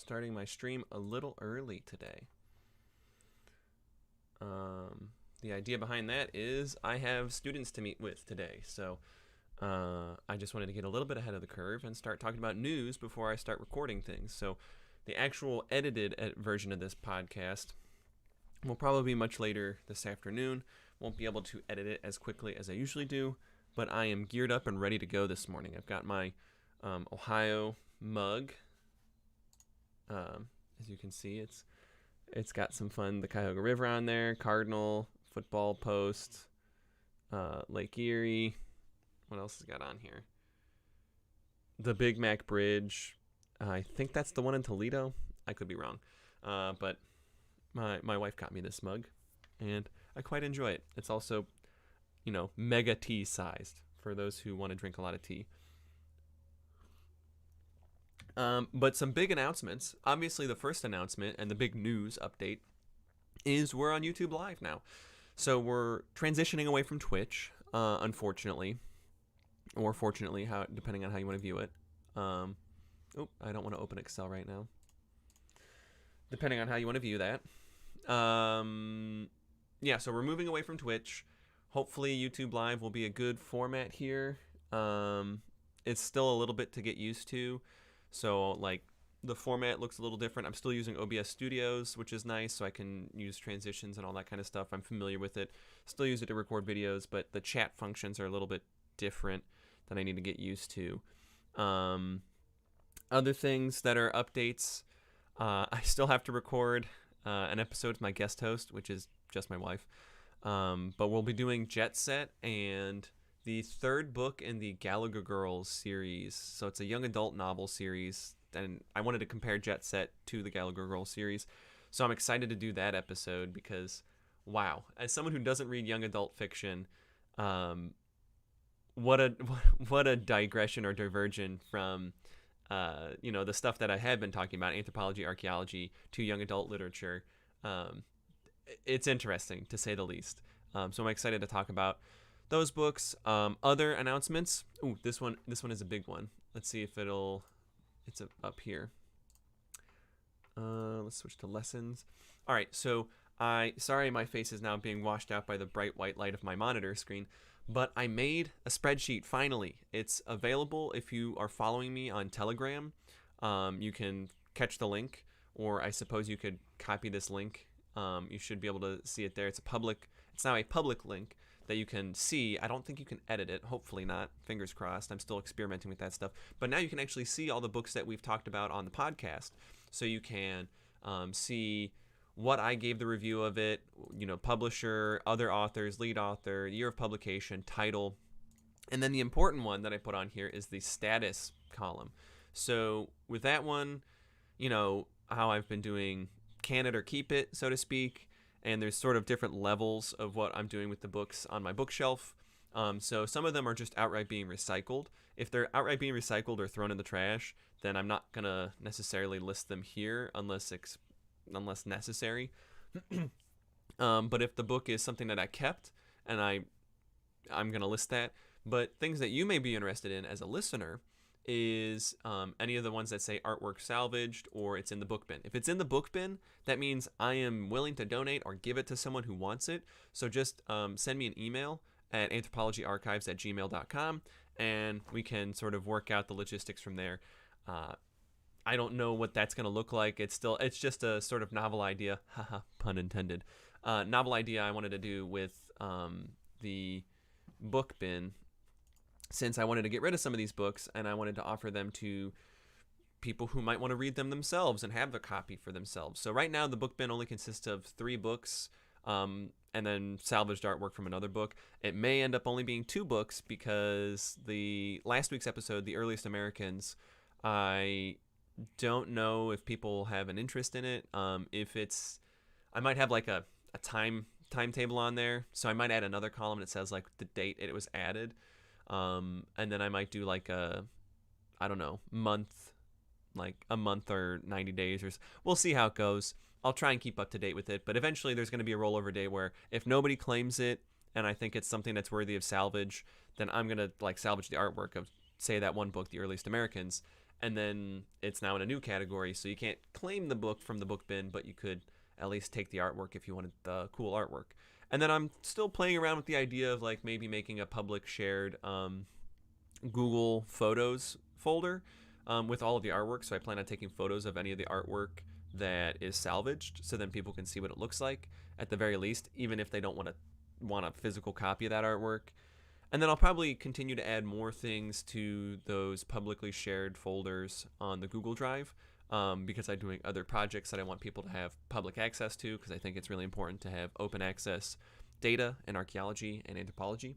starting my stream a little early today. The idea behind that is I have students to meet with today, so I just wanted to get a little bit ahead of the curve and start talking about news before I start recording things. So the actual edited version of this podcast will probably be much later this afternoon. Won't be able to edit it as quickly as I usually do, but I am geared up and ready to go this morning. I've got my Ohio mug. As you can see, it's got some fun, the Cuyahoga River on there, Cardinal, football post, Lake Erie. What else has got on here? The Big Mac Bridge. I think that's the one in Toledo. I could be wrong. But my wife got me this mug, and I quite enjoy it. It's also, mega tea sized for those who want to drink a lot of tea. But some big announcements. Obviously, the first announcement and the big news update is we're on YouTube Live now. So we're transitioning away from Twitch, unfortunately, or fortunately, depending on how you want to view it. I don't want to open Excel right now. Depending on how you want to view that. So we're moving away from Twitch. Hopefully, YouTube Live will be a good format here. It's still a little bit to get used to. So, the format looks a little different. I'm still using OBS Studios, which is nice, so I can use transitions and all that kind of stuff. I'm familiar with it. Still use it to record videos, but the chat functions are a little bit different that I need to get used to. Other things that are updates, I still have to record an episode with my guest host, which is just my wife. But we'll be doing Jet Set and the third book in the Gallagher Girls series. So it's a young adult novel series, and I wanted to compare Jet Set to the Gallagher Girls series. So I'm excited to do that episode because, wow, as someone who doesn't read young adult fiction, what a digression or diversion from the stuff that I had been talking about, anthropology, archaeology, to young adult literature. It's interesting, to say the least. So I'm excited to talk about those books. Other announcements. Ooh, this one is a big one. Let's see if it's up here. Let's switch to lessons. All right, so sorry my face is now being washed out by the bright white light of my monitor screen, but I made a spreadsheet finally. It's available if you are following me on Telegram. You can catch the link, or I suppose you could copy this link. You should be able to see it there. It's now a public link that you can see. I don't think you can edit it. Hopefully not. Fingers crossed. I'm still experimenting with that stuff. But now you can actually see all the books that we've talked about on the podcast. So you can see what I gave the review of it, publisher, other authors, lead author, year of publication, title. And then the important one that I put on here is the status column. So with that one, how I've been doing can it or keep it, so to speak. And there's sort of different levels of what I'm doing with the books on my bookshelf. So some of them are just outright being recycled. If they're outright being recycled or thrown in the trash, then I'm not going to necessarily list them here unless necessary. But if the book is something that I kept, and I'm going to list that. But things that you may be interested in as a listener is any of the ones that say artwork salvaged or it's in the book bin. If it's in the book bin, that means I am willing to donate or give it to someone who wants it. So just send me an email at anthropologyarchives@gmail.com, and we can sort of work out the logistics from there. I don't know what that's going to look like. It's just a sort of novel idea, haha, pun intended, novel idea I wanted to do with the book bin, since I wanted to get rid of some of these books and I wanted to offer them to people who might want to read them themselves and have a copy for themselves. So right now the book bin only consists of 3 books and then salvaged artwork from another book. It may end up only being 2 books because the last week's episode, The Earliest Americans, I don't know if people have an interest in it. I might have like a timetable on there. So I might add another column that says like the date it was added. And then I might do like month, like a month or 90 days or we'll see how it goes. I'll try and keep up to date with it, but eventually there's going to be a rollover day where if nobody claims it and I think it's something that's worthy of salvage, then I'm going to like salvage the artwork of, say, that one book, The Earliest Americans, and then it's now in a new category, so you can't claim the book from the book bin, but you could at least take the artwork if you wanted the cool artwork. And then I'm still playing around with the idea of like maybe making a public shared Google Photos folder with all of the artwork. So I plan on taking photos of any of the artwork that is salvaged, so then people can see what it looks like at the very least, even if they don't want a physical copy of that artwork. And then I'll probably continue to add more things to those publicly shared folders on the Google Drive, because I'm doing other projects that I want people to have public access to, because I think it's really important to have open access data in archaeology and anthropology.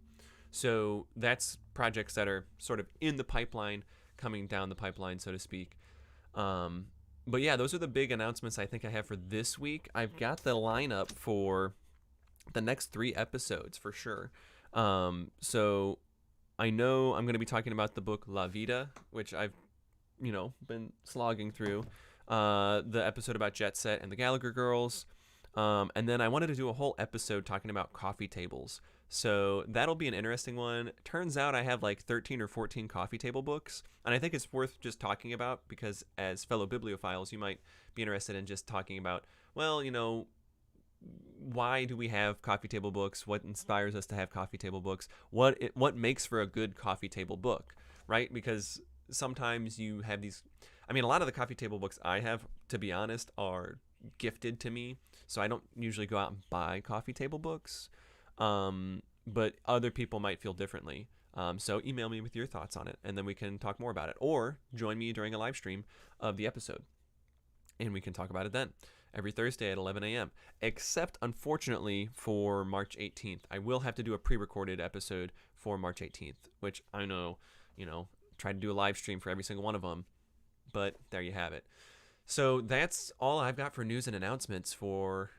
So that's projects that are sort of in the pipeline, coming down the pipeline, so to speak. But yeah, those are the big announcements I think I have for this week. I've got the lineup for the next 3 episodes for sure. So I know I'm going to be talking about the book La Vida, which I've, been slogging through. The episode about Jet Set and the Gallagher Girls. And then I wanted to do a whole episode talking about coffee tables. So that'll be an interesting one. Turns out I have like 13 or 14 coffee table books, and I think it's worth just talking about, because as fellow bibliophiles, you might be interested in just talking about, well, why do we have coffee table books? What inspires us to have coffee table books? What makes for a good coffee table book, right? Because sometimes you have these, a lot of the coffee table books I have, to be honest, are gifted to me, so I don't usually go out and buy coffee table books. But other people might feel differently. So email me with your thoughts on it, and then we can talk more about it. Or join me during a live stream of the episode, and we can talk about it then. Every Thursday at 11 a.m. Except, unfortunately, for March 18th. I will have to do a pre-recorded episode for March 18th, which I know, try to do a live stream for every single one of them. But there you have it. So that's all I've got for news and announcements for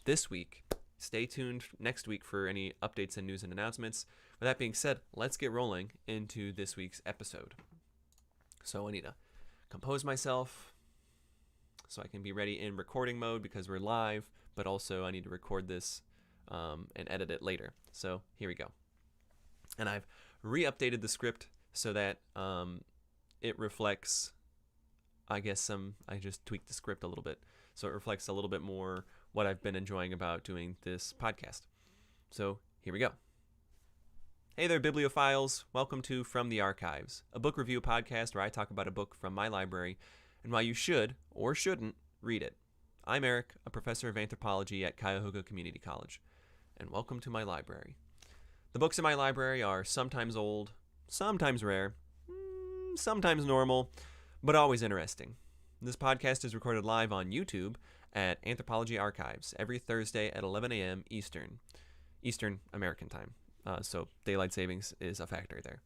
this week. Stay tuned next week for any updates and news and announcements. With that being said, let's get rolling into this week's episode. So I need to compose myself so I can be ready in recording mode, because we're live, but also I need to record this and edit it later. So here we go. And I've re-updated the script so that it reflects, I just tweaked the script a little bit, so it reflects a little bit more what I've been enjoying about doing this podcast. So here we go. Hey there, bibliophiles. Welcome to From the Archives, a book review podcast where I talk about a book from my library and why you should or shouldn't read it. I'm Eric, a professor of anthropology at Cuyahoga Community College, and welcome to my library. The books in my library are sometimes old, sometimes rare, sometimes normal, but always interesting. This podcast is recorded live on YouTube at Anthropology Archives every Thursday at 11 a.m. Eastern American Time. So daylight savings is a factor there.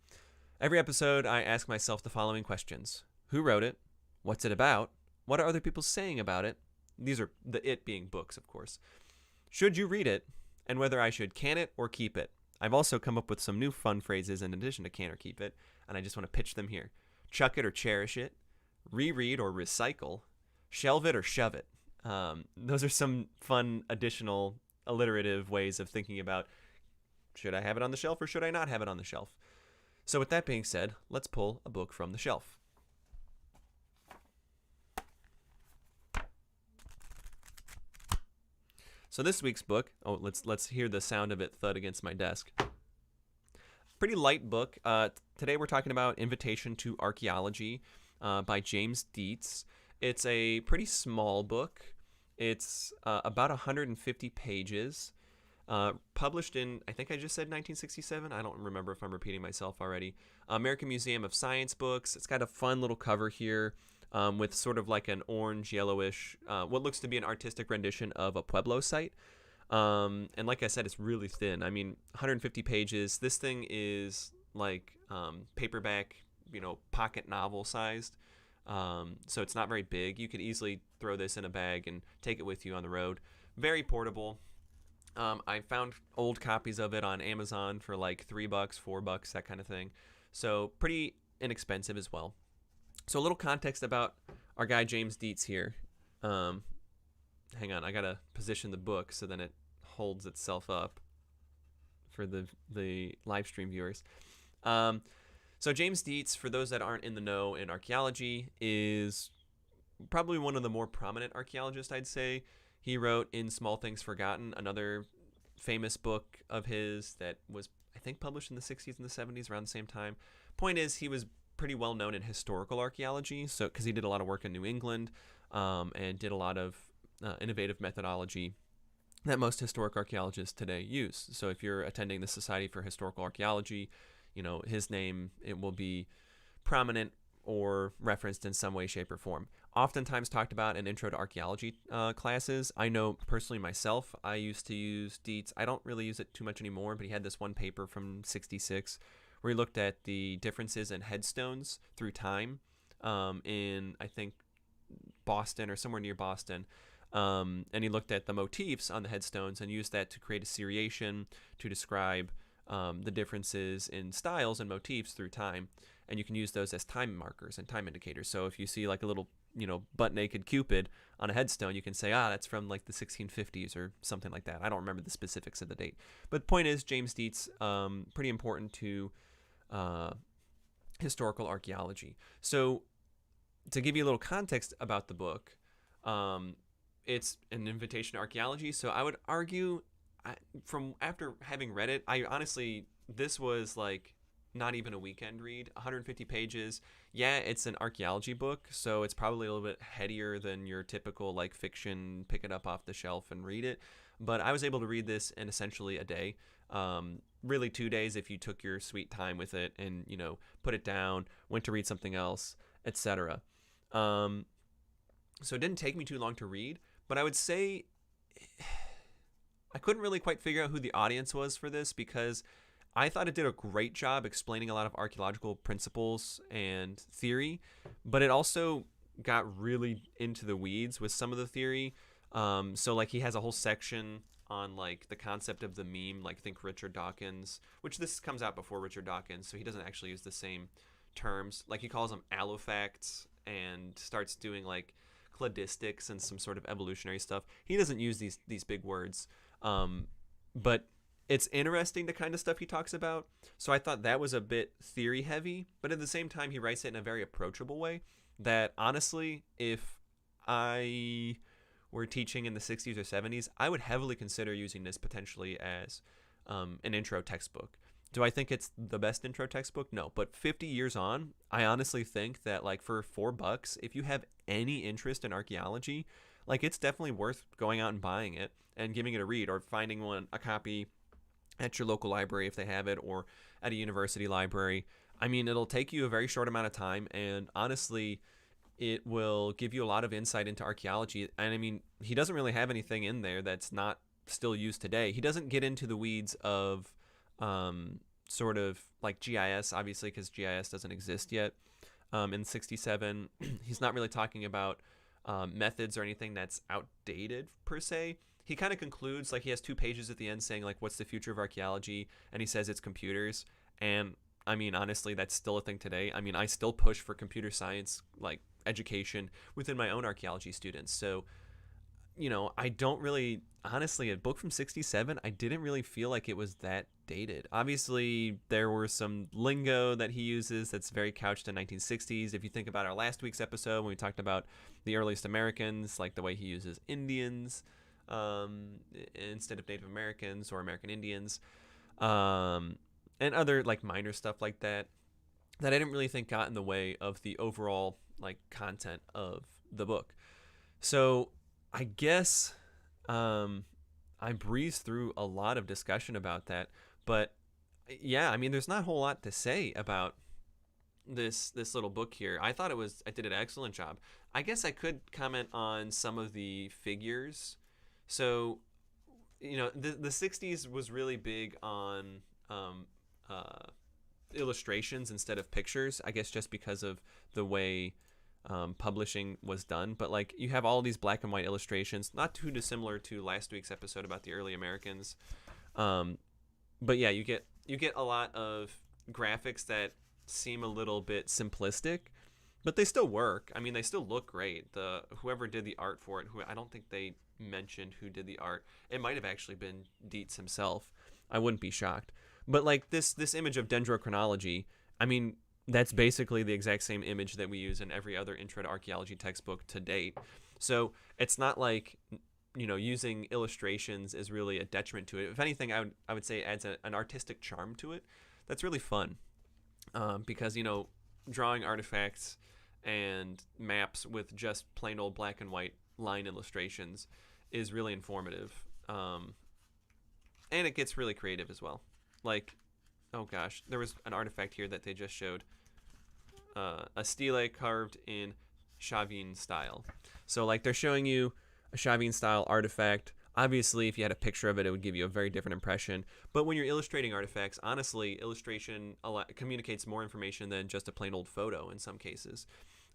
Every episode, I ask myself the following questions. Who wrote it? What's it about? What are other people saying about it? These are the it being books, of course. Should you read it? And whether I should can it or keep it. I've also come up with some new fun phrases in addition to can or keep it, and I just want to pitch them here. Chuck it or cherish it. Reread or recycle. Shelve it or shove it. Those are some fun additional alliterative ways of thinking about, should I have it on the shelf or should I not have it on the shelf? So with that being said, let's pull a book from the shelf. So this week's book, let's hear the sound of it thud against my desk. Pretty light book. Today we're talking about Invitation to Archaeology by James Deetz. It's a pretty small book. It's about 150 pages. Published in, I think I just said 1967. I don't remember if I'm repeating myself already. American Museum of Science books. It's got a fun little cover here with sort of like an orange, yellowish, what looks to be an artistic rendition of a Pueblo site. And like I said, it's really thin. 150 pages. This thing is like paperback, pocket novel sized. So it's not very big. You could easily throw this in a bag and take it with you on the road. Very portable. I found old copies of it on Amazon for like $3, $4, that kind of thing. So pretty inexpensive as well. So a little context about our guy James Deetz here. Hang on, I gotta position the book so then it holds itself up for the live stream viewers. So James Deetz, for those that aren't in the know in archaeology, is probably one of the more prominent archaeologists, I'd say. He wrote In Small Things Forgotten, another famous book of his that was, I think, published in the 60s and the 70s around the same time. Point is, he was pretty well known in historical archaeology, so because he did a lot of work in New England and did a lot of innovative methodology that most historic archaeologists today use. So if you're attending the Society for Historical Archaeology, his name, it will be prominent or referenced in some way, shape, or form. Oftentimes talked about in Intro to Archaeology classes. I know personally myself, I used to use Deetz. I don't really use it too much anymore, but he had this one paper from 66 where he looked at the differences in headstones through time in, I think, Boston or somewhere near Boston. And he looked at the motifs on the headstones and used that to create a seriation to describe the differences in styles and motifs through time. And you can use those as time markers and time indicators. So if you see like a little, butt naked Cupid on a headstone, you can say, that's from like the 1650s or something like that. I don't remember the specifics of the date. But the point is, James Deetz, pretty important to historical archaeology. So to give you a little context about the book, it's an invitation to archaeology. So I would argue, from after having read it, I honestly, this was like not even a weekend read. 150 pages. Yeah, it's an archaeology book, so it's probably a little bit headier than your typical like fiction, pick it up off the shelf and read it. But I was able to read this in essentially a day. Really 2 days if you took your sweet time with it and, put it down, went to read something else, etc. So it didn't take me too long to read, but I would say I couldn't really quite figure out who the audience was for this, because I thought it did a great job explaining a lot of archaeological principles and theory, but it also got really into the weeds with some of the theory. So like he has a whole section on like the concept of the meme, like think Richard Dawkins, which this comes out before Richard Dawkins, so he doesn't actually use the same terms. Like he calls them allofacts and starts doing like cladistics and some sort of evolutionary stuff. He doesn't use these big words, but it's interesting the kind of stuff he talks about. So I thought that was a bit theory heavy, but at the same time he writes it in a very approachable way that honestly, if I were teaching in the 60s or 70s, I would heavily consider using this potentially as an intro textbook. Do I think it's the best intro textbook? No, but 50 years on, I honestly think that like for $4, if you have any interest in archaeology, like it's definitely worth going out and buying it and giving it a read, or finding a copy at your local library if they have it, or at a university library. I mean, it'll take you a very short amount of time, and honestly, it will give you a lot of insight into archaeology. And I mean, he doesn't really have anything in there that's not still used today. He doesn't get into the weeds of sort of like GIS, obviously, because GIS doesn't exist yet in 67. He's not really talking about methods or anything that's outdated per se. He kind of concludes, like he has 2 pages at the end saying like, what's the future of archaeology? And he says it's computers. And I mean, honestly, that's still a thing today. I mean, I still push for computer science like education within my own archaeology students. So, I don't really, honestly, a book from 67, I didn't really feel like it was that dated. Obviously, there were some lingo that he uses that's very couched in 1960s. If you think about our last week's episode when we talked about the earliest Americans, like the way he uses Indians instead of Native Americans or American Indians, and other like minor stuff like that I didn't really think got in the way of the overall like content of the book. So I guess I breezed through a lot of discussion about that, but yeah, I mean, there's not a whole lot to say about this little book here. I thought I did an excellent job. I guess I could comment on some of the figures. So, the 60s was really big on illustrations instead of pictures, I guess just because of the way publishing was done. But like you have all these black and white illustrations, not too dissimilar to last week's episode about the early Americans. But yeah, you get a lot of graphics that seem a little bit simplistic, but they still work. I mean, they still look great. Whoever did the art for it, who I don't think they mentioned who did the art. It might have actually been Deetz himself. I wouldn't be shocked. But like this image of dendrochronology, I mean, That's basically the exact same image that we use in every other intro to archaeology textbook to date. So it's not like, using illustrations is really a detriment to it. If anything, I would say it adds an artistic charm to it that's really fun, because drawing artifacts and maps with just plain old black and white line illustrations is really informative, and it gets really creative as well. Like, oh gosh, there was an artifact here that they just showed, a stele carved in Chavin style. So like they're showing you a Chavin style artifact. Obviously, if you had a picture of it, it would give you a very different impression. But when you're illustrating artifacts, honestly, illustration communicates more information than just a plain old photo in some cases.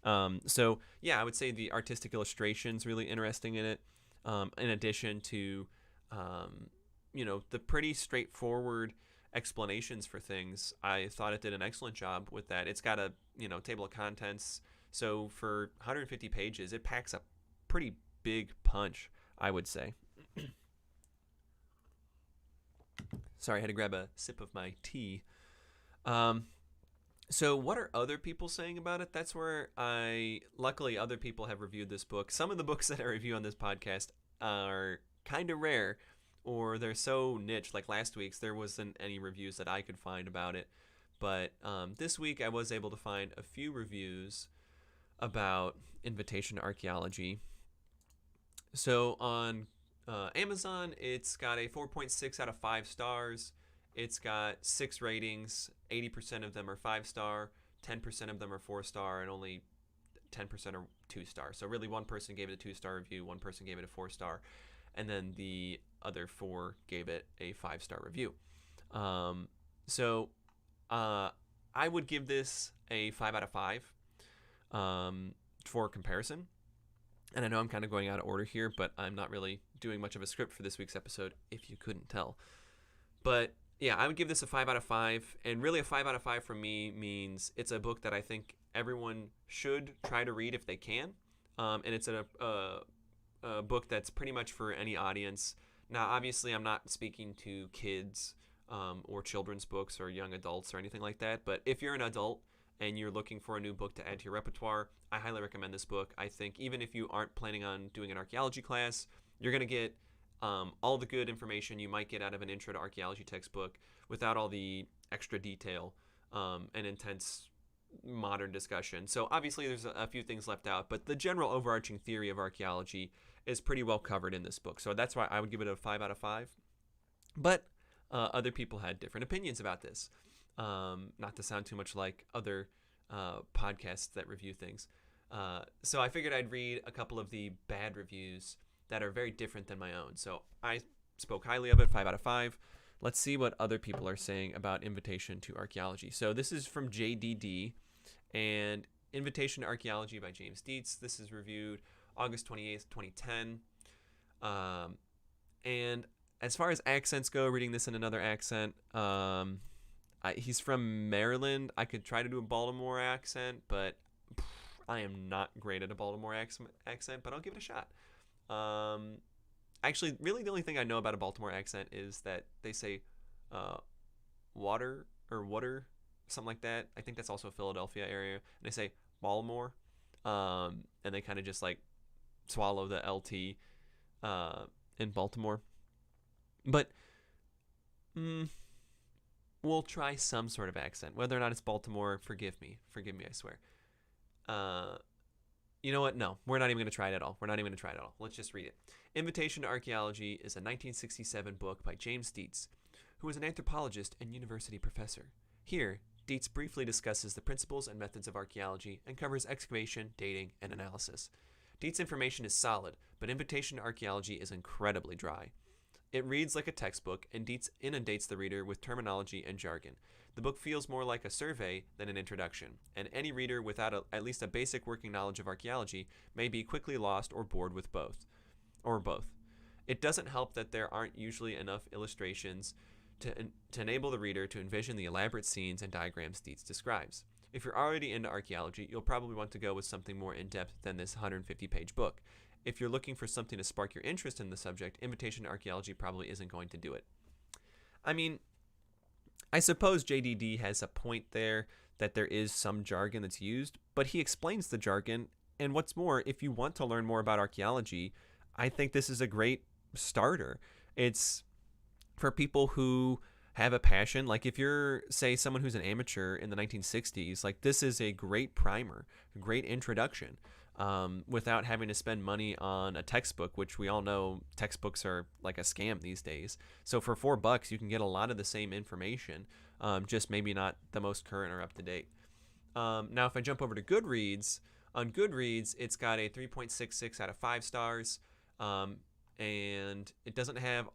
So yeah, I would say the artistic illustration's really interesting in it. In addition to, the pretty straightforward explanations for things, I thought it did an excellent job with that. It's got a table of contents. So for 150 pages, it packs a pretty big punch, I would say. Sorry, I had to grab a sip of my tea. So what are other people saying about it? That's where luckily other people have reviewed this book. Some of the books that I review on this podcast are kind of rare, or they're so niche. Like last week's, there wasn't any reviews that I could find about it. But this week I was able to find a few reviews about Invitation to Archaeology. So on Amazon, it's got a 4.6 out of 5 stars. It's got 6 ratings. 80% of them are 5-star, 10% of them are 4-star, and only 10% are 2-star. So really, one person gave it a 2-star review, one person gave it a 4-star, and then the other 4 gave it a 5-star review. So I would give this a 5 out of 5 for comparison. And I know I'm kind of going out of order here, but I'm not really doing much of a script for this week's episode, if you couldn't tell. But yeah, I would give this a 5 out of 5. And really, a 5 out of 5 for me means it's a book that I think everyone should try to read if they can. And it's a book that's pretty much for any audience. Now, obviously, I'm not speaking to kids or children's books or young adults or anything like that. But if you're an adult and you're looking for a new book to add to your repertoire, I highly recommend this book. I think even if you aren't planning on doing an archaeology class, you're going to get all the good information you might get out of an intro to archaeology textbook without all the extra detail and intense modern discussion. So obviously there's a few things left out, but the general overarching theory of archaeology is pretty well covered in this book. So that's why I would give it a 5 out of 5. But other people had different opinions about this. Not to sound too much like other podcasts that review things. So I figured I'd read a couple of the bad reviews that are very different than my own. So I spoke highly of it, 5 out of 5. Let's see what other people are saying about Invitation to Archaeology. So this is from JDD and Invitation to Archaeology by James Deetz. This is reviewed August 28th, 2010. And as far as accents go, reading this in another accent, he's from Maryland. I could try to do a Baltimore accent, but I am not great at a Baltimore accent, but I'll give it a shot. Actually, really the only thing I know about a Baltimore accent is that they say water or water, something like that. I think that's also a Philadelphia area. And they say Baltimore, and they kind of just like swallow the LT in Baltimore. But we'll try some sort of accent. Whether or not it's Baltimore, forgive me, I swear. You know what? No, we're not even going to try it at all. Let's just read it. Invitation to Archaeology is a 1967 book by James Deetz, who was an anthropologist and university professor. Here, Deetz briefly discusses the principles and methods of archaeology and covers excavation, dating, and analysis. Deetz' information is solid, but Invitation to Archaeology is incredibly dry. It reads like a textbook, and Deetz inundates the reader with terminology and jargon. The book feels more like a survey than an introduction, and any reader without at least a basic working knowledge of archaeology may be quickly lost or bored with both. It doesn't help that there aren't usually enough illustrations to enable the reader to envision the elaborate scenes and diagrams Deetz describes. If you're already into archaeology, you'll probably want to go with something more in-depth than this 150-page book. If you're looking for something to spark your interest in the subject, Invitation to Archaeology probably isn't going to do it. I mean, I suppose JDD has a point there that there is some jargon that's used, but he explains the jargon. And what's more, if you want to learn more about archaeology, I think this is a great starter. It's for people who have a passion. Like if you're, say, someone who's an amateur in the 1960s, like this is a great primer, a great introduction, without having to spend money on a textbook, which we all know textbooks are like a scam these days. So for $4, you can get a lot of the same information, just maybe not the most current or up to date. Now, if I jump over to Goodreads, on Goodreads, it's got a 3.66 out of 5 stars, and it doesn't have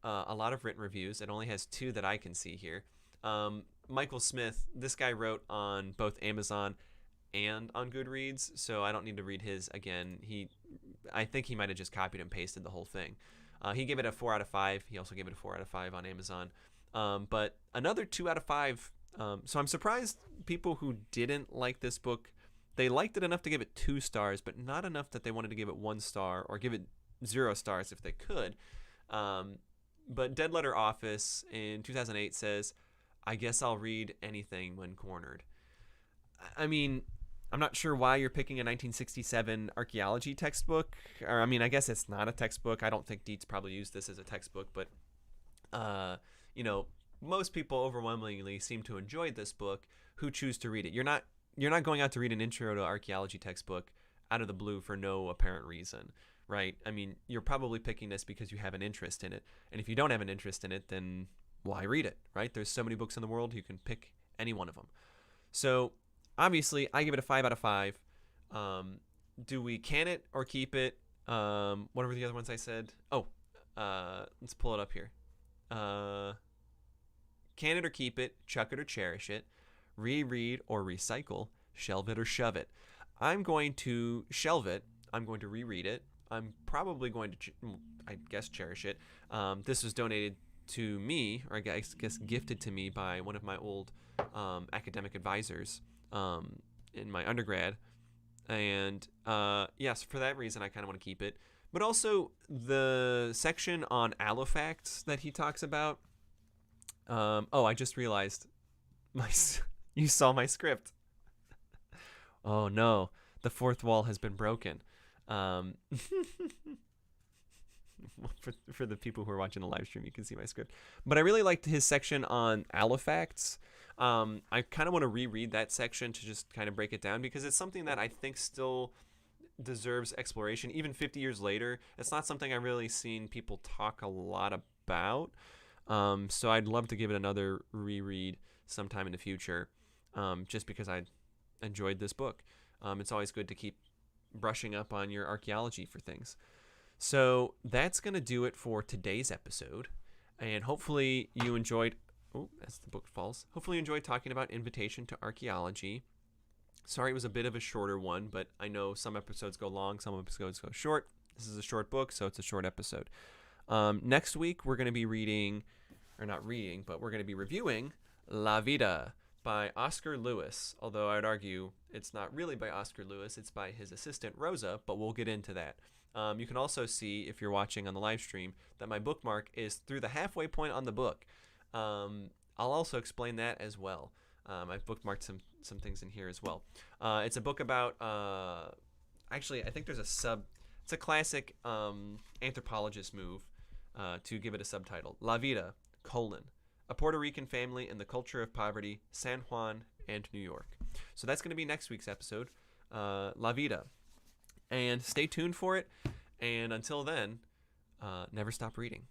a lot of written reviews. It only has 2 that I can see here. Michael Smith, this guy wrote on both Amazon and on Goodreads, so I don't need to read his again. I think he might have just copied and pasted the whole thing. He gave it a 4 out of 5. He also gave it a 4 out of 5 on Amazon. But another 2 out of 5. So I'm surprised people who didn't like this book, they liked it enough to give it 2 stars, but not enough that they wanted to give it 1 star or give it 0 stars if they could. But Dead Letter Office in 2008 says, "I guess I'll read anything when cornered." I mean, I'm not sure why you're picking a 1967 archaeology textbook. Or, I mean, I guess it's not a textbook. I don't think Deetz probably used this as a textbook, but, most people overwhelmingly seem to enjoy this book who choose to read it. You're not going out to read an intro to archaeology textbook out of the blue for no apparent reason, right? I mean, you're probably picking this because you have an interest in it. And if you don't have an interest in it, then why read it, right? There's so many books in the world, you can pick any one of them. So obviously, I give it a 5 out of 5. Do we can it or keep it? What were the other ones I said? Oh, let's pull it up here. Can it or keep it, chuck it or cherish it, reread or recycle, shelve it or shove it. I'm going to shelve it. I'm going to reread it. I'm probably going to, I guess, cherish it. This was donated to me, or I guess gifted to me by one of my old academic advisors in my undergrad. And yes, for that reason, I kind of want to keep it. But also the section on allofacts that he talks about. I just realized you saw my script. Oh no, the fourth wall has been broken. For the people who are watching the live stream, you can see my script. But I really liked his section on allofacts. I kind of want to reread that section to just kind of break it down, because it's something that I think still deserves exploration even 50 years later. It's not something I've really seen people talk a lot about. So I'd love to give it another reread sometime in the future, just because I enjoyed this book. It's always good to keep brushing up on your archaeology for things. So that's going to do it for today's episode. And hopefully you enjoyed... Oh, as the book falls. Hopefully you enjoyed talking about Invitation to Archaeology. Sorry it was a bit of a shorter one, but I know some episodes go long, some episodes go short. This is a short book, so it's a short episode. Next week, we're going to be reading, or not reading, but we're going to be reviewing La Vida by Oscar Lewis. Although I would argue it's not really by Oscar Lewis, it's by his assistant Rosa, but we'll get into that. You can also see, if you're watching on the live stream, that my bookmark is through the halfway point on the book. I'll also explain that as well. I've bookmarked some things in here as well. It's a book about, actually, I think there's it's a classic anthropologist move to give it a subtitle. La Vida, a Puerto Rican family in the culture of poverty, San Juan and New York. So that's going to be next week's episode, La Vida. And stay tuned for it. And until then, never stop reading.